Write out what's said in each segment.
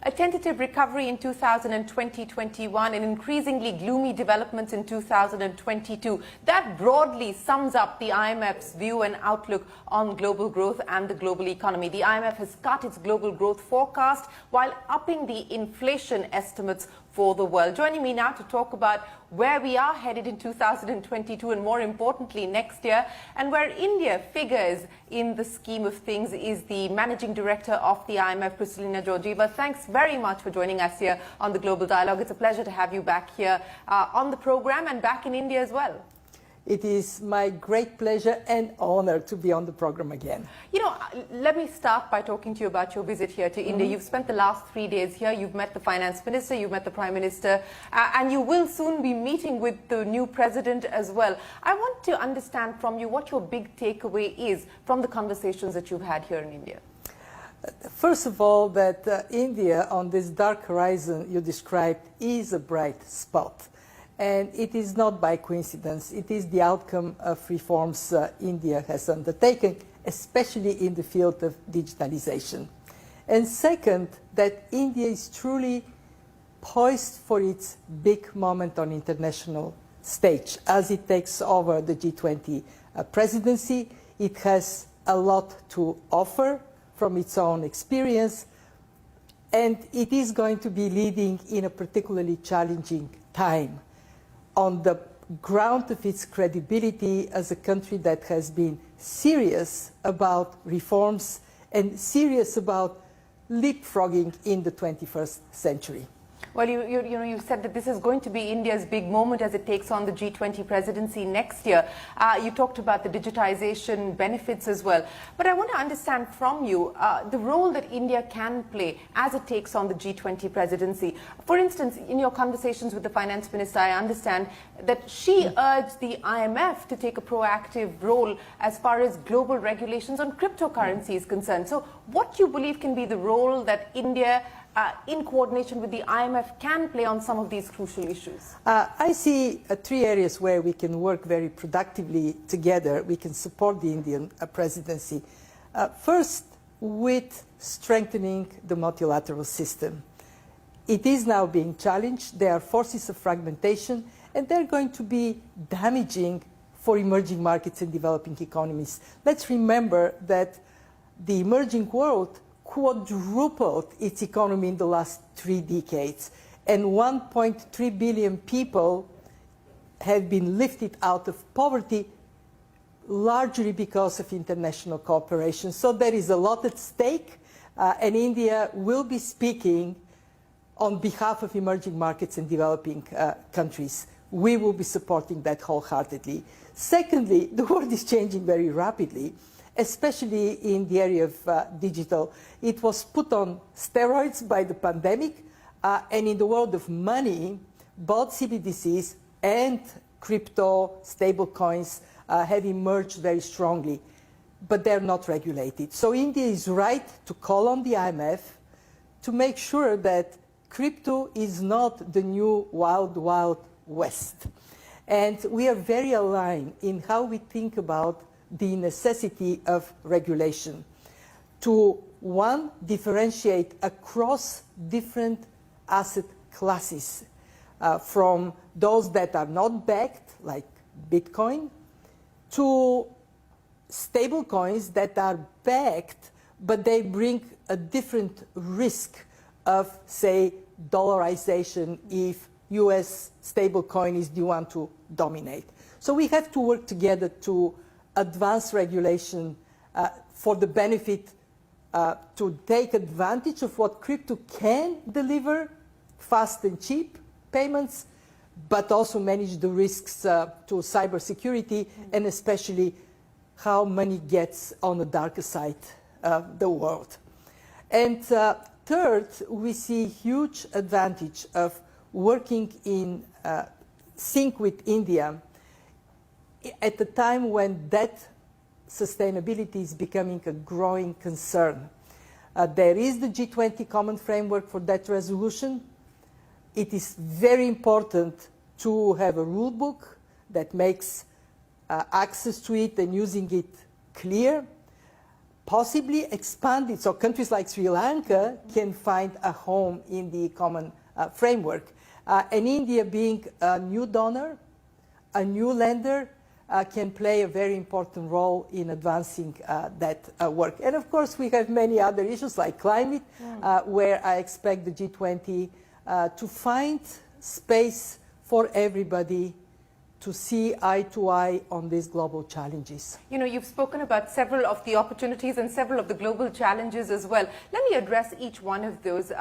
A tentative recovery in 2020-21 and increasingly gloomy developments in 2022. That broadly sums up the IMF's view and outlook on global growth and the global economy. The IMF has cut its global growth forecast while upping the inflation estimates for the world. Joining me now to talk about where we are headed in 2022 and more importantly next year, and where India figures in the scheme of things, is the Managing Director of the IMF, Kristalina Georgieva. Thanks very much for joining us here on the Global Dialogue. It's a pleasure to have you back here on the program and back in India as well. It is my great pleasure and honor to be on the program again. You know, let me start by talking to you about your visit here to India. You've spent the last 3 days here. You've met the Finance Minister, you've met the Prime Minister, and you will soon be meeting with the new President as well. I want to understand from you what your big takeaway is from the conversations that you've had here in India. First of all, that India, on this dark horizon you described, is a bright spot. And it is not by coincidence. It is the outcome of reforms India has undertaken, especially in the field of digitalization. And second, that India is truly poised for its big moment on international stage. As it takes over the G20 presidency, it has a lot to offer from its own experience, and it is going to be leading in a particularly challenging time, on the ground of its credibility as a country that has been serious about reforms and serious about leapfrogging in the 21st century. Well, you said that this is going to be India's big moment as it takes on the G20 presidency next year. You talked about the digitization benefits as well. But I want to understand from you the role that India can play as it takes on the G20 presidency. For instance, in your conversations with the Finance Minister, I understand that she urged the IMF to take a proactive role as far as global regulations on cryptocurrency is concerned. So what do you believe can be the role that India in coordination with the IMF can play on some of these crucial issues? I see 3 areas where we can work very productively together. We can support the Indian presidency. First, with strengthening the multilateral system. It is now being challenged. There are forces of fragmentation, and they're going to be damaging for emerging markets and developing economies. Let's remember that the emerging world quadrupled its economy in the last 3 decades, and 1.3 billion people have been lifted out of poverty largely because of international cooperation. So there is a lot at stake, and India will be speaking on behalf of emerging markets and developing countries. We will be supporting that wholeheartedly. Secondly, the world is changing very rapidly, especially in the area of digital. It was put on steroids by the pandemic, and in the world of money, both CBDCs and crypto stablecoins have emerged very strongly, but they're not regulated. So India is right to call on the IMF to make sure that crypto is not the new wild, wild west. And we are very aligned in how we think about the necessity of regulation to, one, differentiate across different asset classes, from those that are not backed, like Bitcoin, to stable coins that are backed, but they bring a different risk of, say, dollarization if US stablecoin is the one to dominate. So we have to work together to advance regulation for the benefit to take advantage of what crypto can deliver, fast and cheap payments, but also manage the risks to cybersecurity, and especially how money gets on the darker side of the world. And third, we see huge advantage of working in sync with India at the time when debt sustainability is becoming a growing concern. There is the G20 Common Framework for Debt Resolution. It is very important to have a rule book that makes access to it and using it clear. possibly expand it so countries like Sri Lanka can find a home in the common framework. And India, being a new donor, a new lender, can play a very important role in advancing that work. And of course, we have many other issues like climate, where I expect the G20 to find space for everybody to see eye to eye on these global challenges. You know, you've spoken about several of the opportunities and several of the global challenges as well. Let me address each one of those.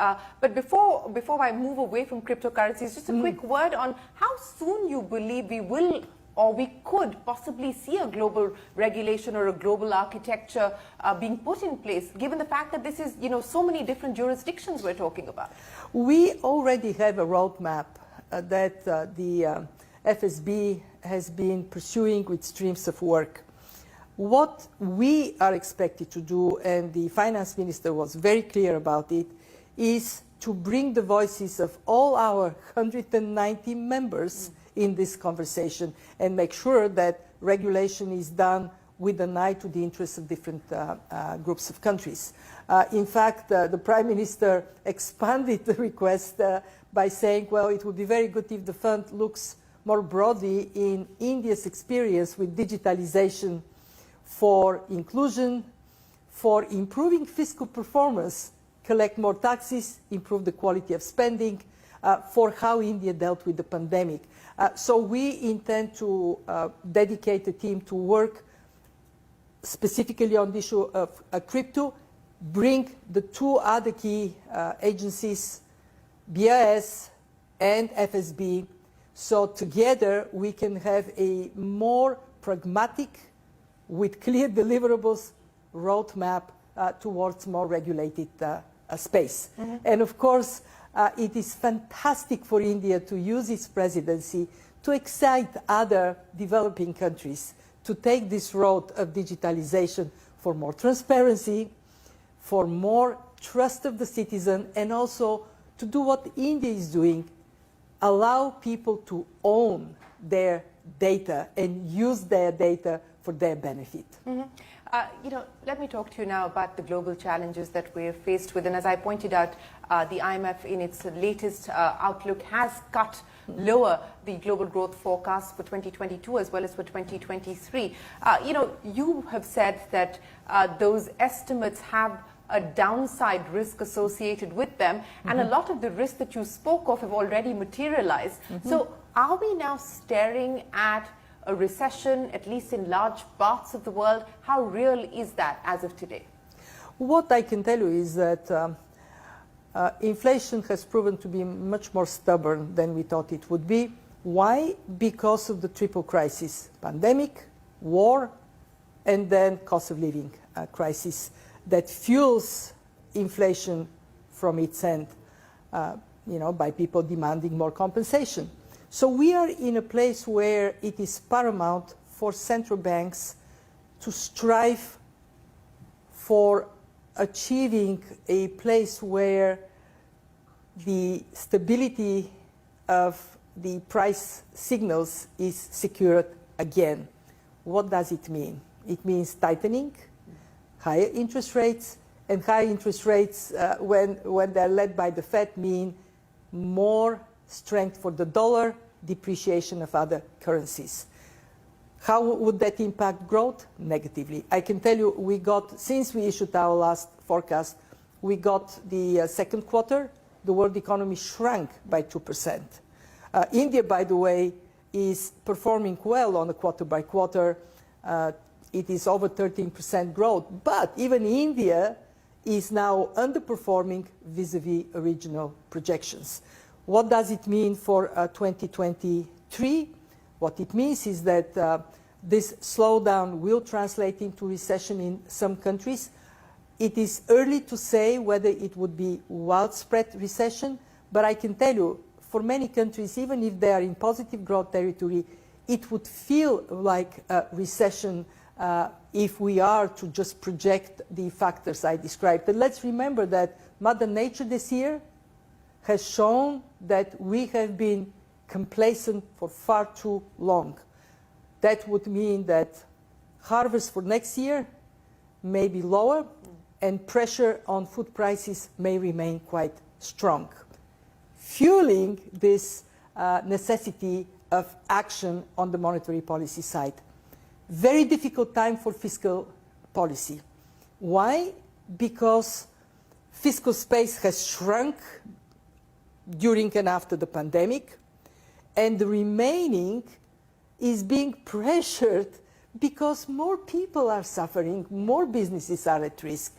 But before I move away from cryptocurrencies, just a quick word on how soon you believe we will or we could possibly see a global regulation or a global architecture being put in place, given the fact that this is, you know, so many different jurisdictions we're talking about. We already have a roadmap that the FSB has been pursuing with streams of work. What we are expected to do, and the finance minister was very clear about it, is to bring the voices of all our 190 members in this conversation and make sure that regulation is done with an eye to the interests of different groups of countries. In fact, the Prime Minister expanded the request by saying, well, it would be very good if the fund looks more broadly in India's experience with digitalization for inclusion, for improving fiscal performance, collect more taxes, improve the quality of spending, for how India dealt with the pandemic. So we intend to dedicate a team to work specifically on the issue of crypto, bring the two other key agencies, BIS and FSB, so together we can have a more pragmatic, with clear deliverables, roadmap towards more regulated space. And of course, it is fantastic for India to use its presidency to excite other developing countries to take this road of digitalization for more transparency, for more trust of the citizen, and also to do what India is doing, allow people to own their data and use their data for their benefit. You know, let me talk to you now about the global challenges that we're faced with. And as I pointed out, the IMF in its latest outlook has cut lower the global growth forecast for 2022 as well as for 2023. You know, you have said that those estimates have a downside risk associated with them, and a lot of the risks that you spoke of have already materialized. So are we now staring at a recession, at least in large parts of the world? How real is that as of today? What I can tell you is that inflation has proven to be much more stubborn than we thought it would be. Why? Because of the triple crisis: pandemic, war, and then cost of living crisis that fuels inflation from its end, you know, by people demanding more compensation. So we are in a place where it is paramount for central banks to strive for achieving a place where the stability of the price signals is secured again. What does it mean? It means tightening, higher interest rates, and high interest rates when they're led by the Fed mean more strength for the dollar, depreciation of other currencies. How would that impact growth? Negatively. I can tell you, we got, since we issued our last forecast, we got the second quarter, the world economy shrunk by 2%. India, by the way, is performing well on a quarter by quarter. It is over 13% growth, but even India is now underperforming vis-a-vis original projections. What does it mean for 2023? What it means is that this slowdown will translate into recession in some countries. It is early to say whether it would be widespread recession, but I can tell you, for many countries, even if they are in positive growth territory, it would feel like a recession if we are to just project the factors I described. But let's remember that Mother Nature this year has shown that we have been complacent for far too long. That would mean that harvest for next year may be lower, and pressure on food prices may remain quite strong, fueling this necessity of action on the monetary policy side. Very difficult time for fiscal policy. Why? Because fiscal space has shrunk during and after the pandemic, and the remaining is being pressured because more people are suffering, more businesses are at risk.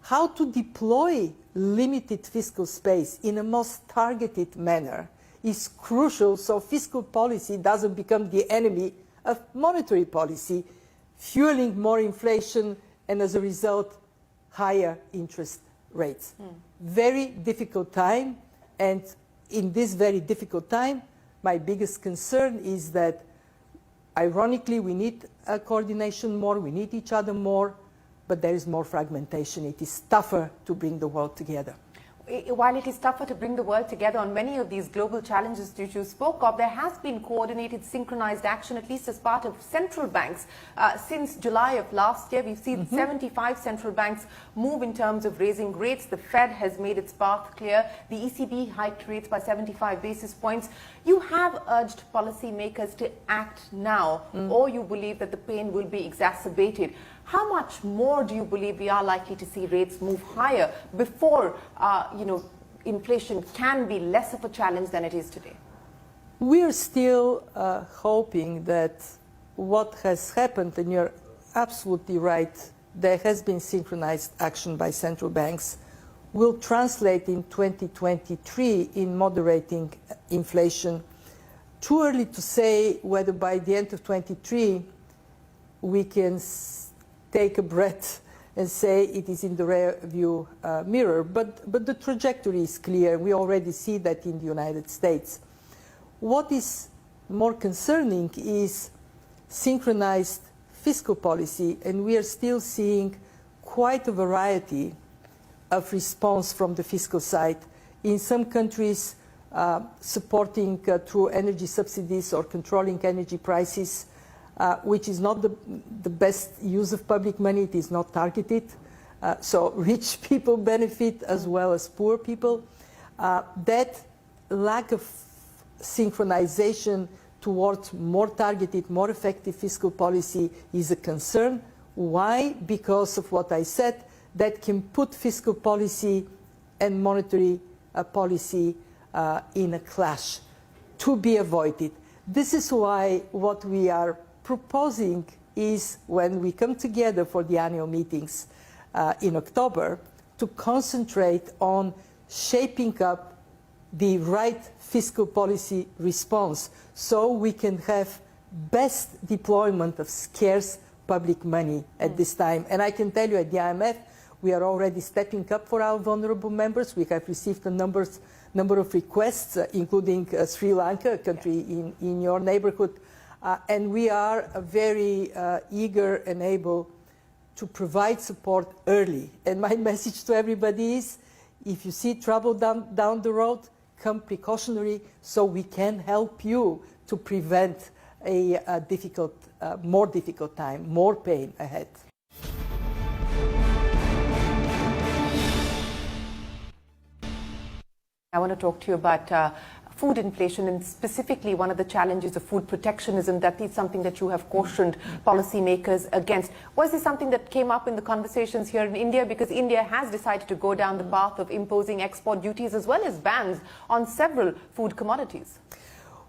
How to deploy limited fiscal space in a most targeted manner is crucial, so fiscal policy doesn't become the enemy of monetary policy, fueling more inflation and, as a result, higher interest rates. Very difficult time, and in this very difficult time, my biggest concern is that, ironically, we need coordination more, we need each other more, but there is more fragmentation. It is tougher to bring the world together. While it is tougher to bring the world together on many of these global challenges that you spoke of, there has been coordinated, synchronized action, at least as part of central banks. Since July of last year, we've seen 75 central banks move in terms of raising rates. The Fed has made its path clear. The ECB hiked rates by 75 basis points. You have urged policymakers to act now, or you believe that the pain will be exacerbated. How much more do you believe we are likely to see rates move higher before, inflation can be less of a challenge than it is today? We are still hoping that what has happened, and you're absolutely right, there has been synchronized action by central banks, will translate in 2023 in moderating inflation. Too early to say whether by the end of 2023 we can take a breath and say it is in the rear view mirror, but the trajectory is clear. We already see that in the United States. What is more concerning is synchronized fiscal policy, and we are still seeing quite a variety of response from the fiscal side. In some countries, supporting through energy subsidies or controlling energy prices, which is not the best use of public money. It is not targeted. So rich people benefit as well as poor people. That lack of synchronization towards more targeted, more effective fiscal policy is a concern. Why? Because of what I said, that can put fiscal policy and monetary policy in a clash, to be avoided. This is why what we are proposing is, when we come together for the annual meetings in October, to concentrate on shaping up the right fiscal policy response so we can have best deployment of scarce public money at this time. And I can tell you, at the IMF, we are already stepping up for our vulnerable members. We have received a number of requests, including Sri Lanka, a country in your neighborhood. And we are very eager and able to provide support early. And my message to everybody is, if you see trouble down the road, come precautionary so we can help you to prevent a more difficult time, more pain ahead. I want to talk to you about food inflation, and specifically one of the challenges of food protectionism. That is something that you have cautioned policymakers against. Was this something that came up in the conversations here in India? Because India has decided to go down the path of imposing export duties as well as bans on several food commodities.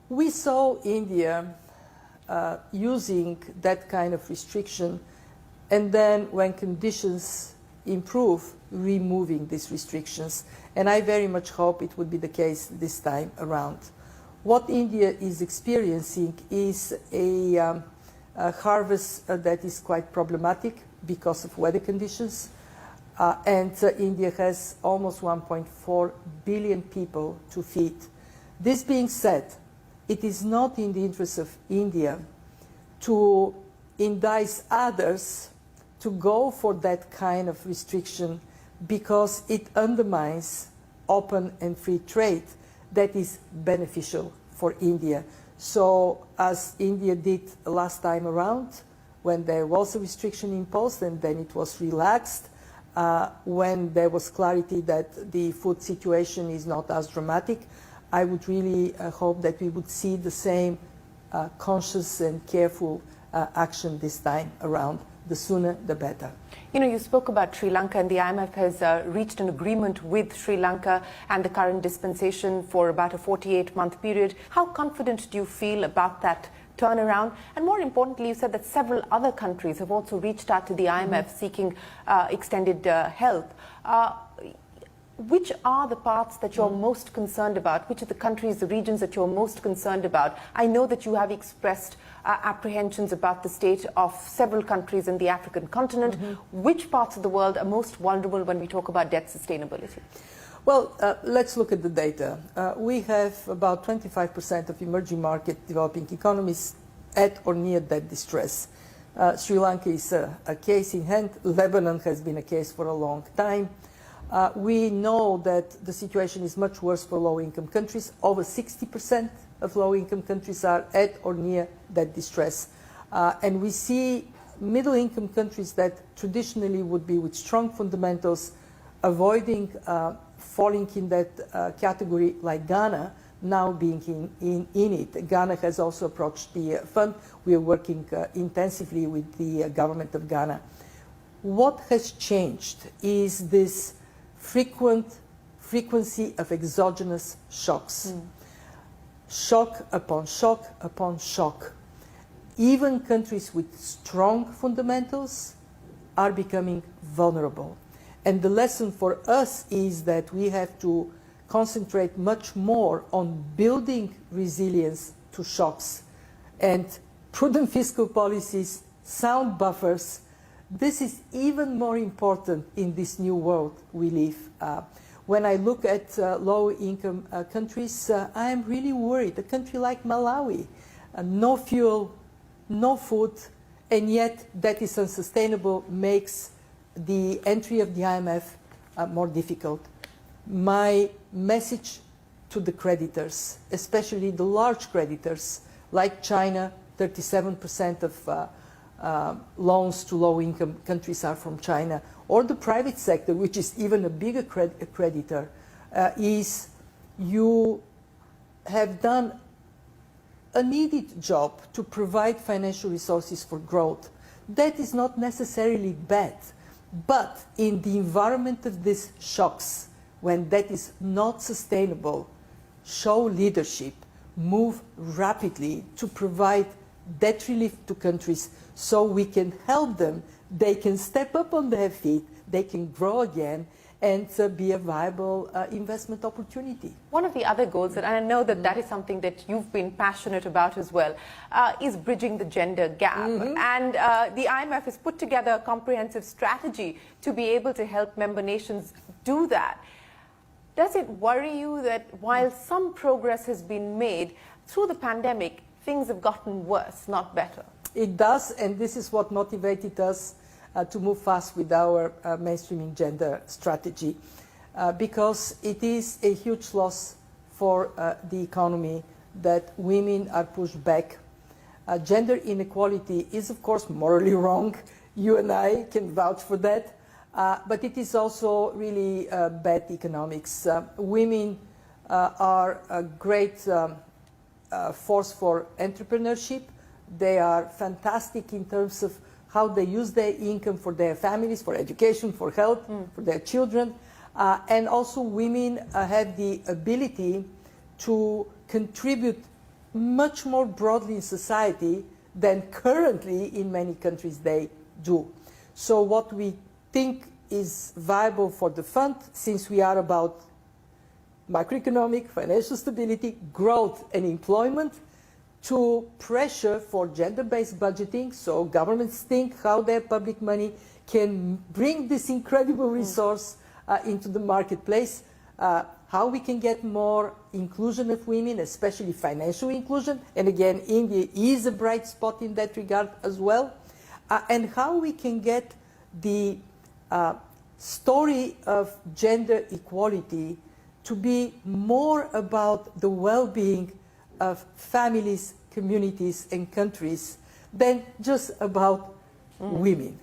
We saw India using that kind of restriction, and then when conditions improve, removing these restrictions. And I very much hope it would be the case this time around. What India is experiencing is a harvest that is quite problematic because of weather conditions. And India has almost 1.4 billion people to feed. This being said, it is not in the interest of India to entice others to go for that kind of restriction, because it undermines open and free trade that is beneficial for India. So as India did last time around, when there was a restriction imposed and then it was relaxed, when there was clarity that the food situation is not as dramatic. I would really hope that we would see the same conscious and careful action this time around. The sooner, the better. You know, you spoke about Sri Lanka, and the IMF has reached an agreement with Sri Lanka and the current dispensation for about a 48-month period. How confident do you feel about that turnaround? And more importantly, you said that several other countries have also reached out to the IMF seeking extended help. Which are the parts that you're most concerned about? Which are the countries, the regions that you're most concerned about? I know that you have expressed apprehensions about the state of several countries in the African continent. Which parts of the world are most vulnerable when we talk about debt sustainability? Well, let's look at the data. We have about 25% of emerging market developing economies at or near debt distress. Sri Lanka is a case in hand. Lebanon has been a case for a long time. We know that the situation is much worse for low-income countries. Over 60% of low-income countries are at or near that distress. And we see middle-income countries that traditionally would be with strong fundamentals, avoiding falling in that category, like Ghana, now being in it. Ghana has also approached the fund. We are working intensively with the government of Ghana. What has changed is this frequency of exogenous shocks. Shock upon shock upon shock. Even countries with strong fundamentals are becoming vulnerable. And the lesson for us is that we have to concentrate much more on building resilience to shocks and prudent fiscal policies, sound buffers. This is even more important in this new world we live. When I look at low-income countries, I am really worried. A country like Malawi, no fuel, no food, and yet that is unsustainable, makes the entry of the IMF more difficult. My message to the creditors, especially the large creditors, like China, 37% of loans to low-income countries are from China, or the private sector, which is even a bigger creditor, is you have done a needed job to provide financial resources for growth. That is not necessarily bad, but in the environment of these shocks, when that is not sustainable, show leadership, move rapidly to provide debt relief to countries so we can help them. They can step up on their feet, they can grow again, and be a viable investment opportunity. One of the other goals, and I know that that is something that you've been passionate about as well, is bridging the gender gap. And the IMF has put together a comprehensive strategy to be able to help member nations do that. Does it worry you that while some progress has been made through the pandemic, things have gotten worse, not better? It does, and this is what motivated us to move fast with our mainstreaming gender strategy, because it is a huge loss for the economy that women are pushed back. Gender inequality is, of course, morally wrong. You and I can vouch for that. But it is also really bad economics. Women are a great force for entrepreneurship. They are fantastic in terms of how they use their income for their families, for education, for health, for their children. And also women have the ability to contribute much more broadly in society than currently in many countries they do. So what we think is viable for the fund, since we are about macroeconomic, financial stability, growth and employment, to pressure for gender-based budgeting, so governments think how their public money can bring this incredible resource into the marketplace, how we can get more inclusion of women, especially financial inclusion, and again, India is a bright spot in that regard as well, and how we can get the story of gender equality to be more about the well-being of families, communities, and countries, than just about women.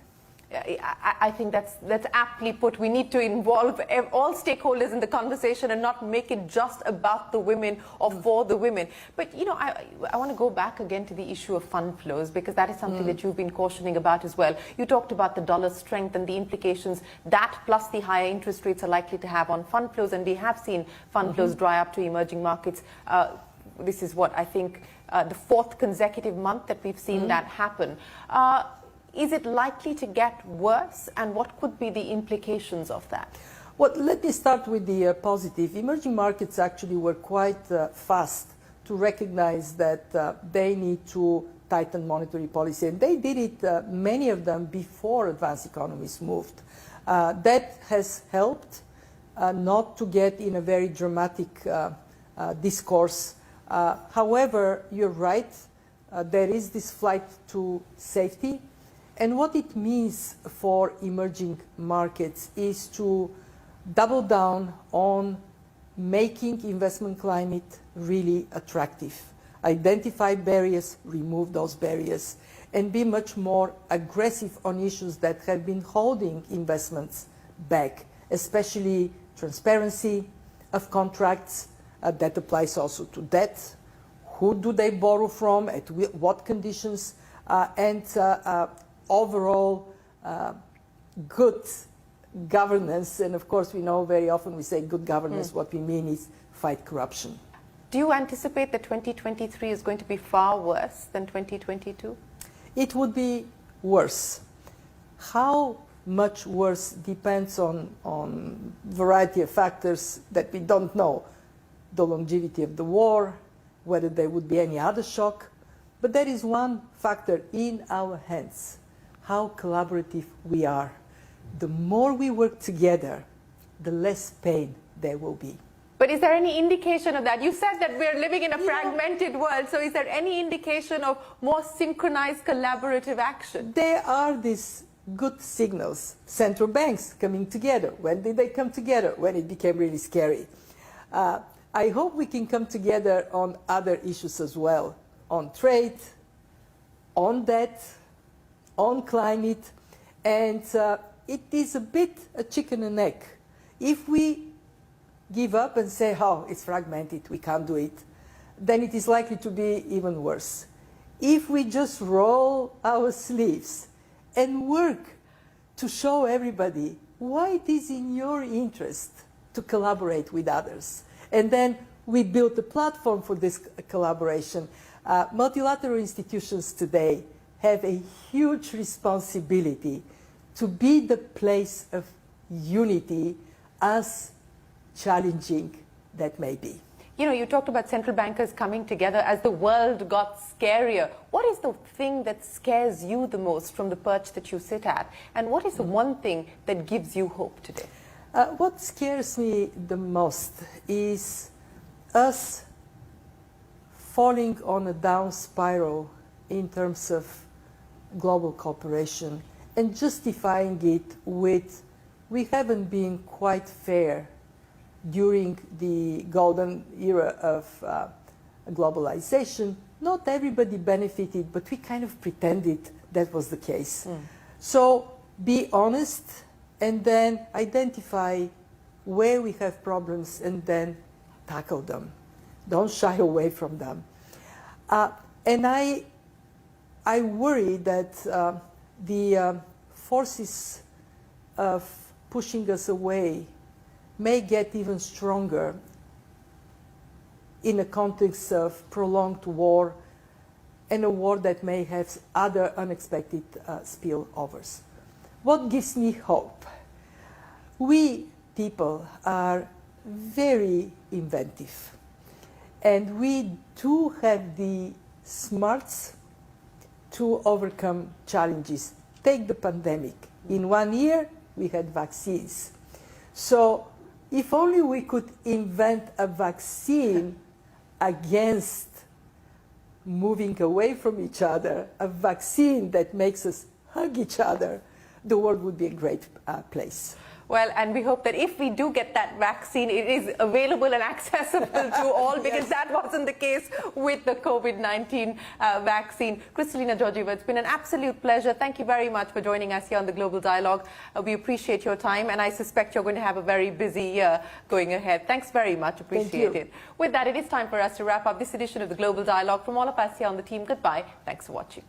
I think that's aptly put. We need to involve all stakeholders in the conversation and not make it just about the women or for the women. But, you know, I want to go back again to the issue of fund flows, because that is something that you've been cautioning about as well. You talked about the dollar strength and the implications that plus the higher interest rates are likely to have on fund flows, and we have seen fund flows dry up to emerging markets. This is what I think the fourth consecutive month that we've seen that happen. Is it likely to get worse, and what could be the implications of that? Well, let me start with the positive. Emerging markets actually were quite fast to recognize that they need to tighten monetary policy, and they did it, many of them, before advanced economies moved. That has helped not to get in a very dramatic discourse. However, you're right, there is this flight to safety. And what it means for emerging markets is to double down on making investment climate really attractive. Identify barriers, remove those barriers, and be much more aggressive on issues that have been holding investments back, especially transparency of contracts. That applies also to debt. Who do they borrow from, at what conditions, and overall good governance. And of course, we know very often we say good governance, what we mean is fight corruption. Do you anticipate that 2023 is going to be far worse than 2022? It would be worse. How much worse depends on variety of factors that we don't know. The longevity of the war, whether there would be any other shock. But there is one factor in our hands: how collaborative we are. The more we work together, the less pain there will be. But is there any indication of that? You said that we're living in a fragmented world, so is there any indication of more synchronized collaborative action? There are these good signals. Central banks coming together. When did they come together? When it became really scary. I hope we can come together on other issues as well, on trade, on debt, on climate, and it is a bit a chicken and egg. If we give up and say, oh, it's fragmented, we can't do it, then it is likely to be even worse. If we just roll our sleeves and work to show everybody why it is in your interest to collaborate with others, and then we build a platform for this collaboration, multilateral institutions today have a huge responsibility to be the place of unity, as challenging that may be. You know, you talked about central bankers coming together as the world got scarier. What is the thing that scares you the most from the perch that you sit at? And what is the one thing that gives you hope today? What scares me the most is us falling on a down spiral in terms of global cooperation and justifying it with, we haven't been quite fair during the golden era of globalization. Not everybody benefited, but we kind of pretended that was the case. So be honest and then identify where we have problems and then tackle them. Don't shy away from them. And I worry that the forces of pushing us away may get even stronger in a context of prolonged war, and a war that may have other unexpected spillovers. What gives me hope? We people are very inventive, and we do have the smarts to overcome challenges. Take the pandemic. In 1 year, we had vaccines. So if only we could invent a vaccine against moving away from each other, a vaccine that makes us hug each other, the world would be a great place. Well, and we hope that if we do get that vaccine, it is available and accessible to all, because that wasn't the case with the COVID-19 vaccine. Kristalina Georgieva, it's been an absolute pleasure. Thank you very much for joining us here on the Global Dialogue. We appreciate your time, and I suspect you're going to have a very busy year going ahead. Thanks very much. Appreciate it. With that, it is time for us to wrap up this edition of the Global Dialogue. From all of us here on the team, goodbye. Thanks for watching.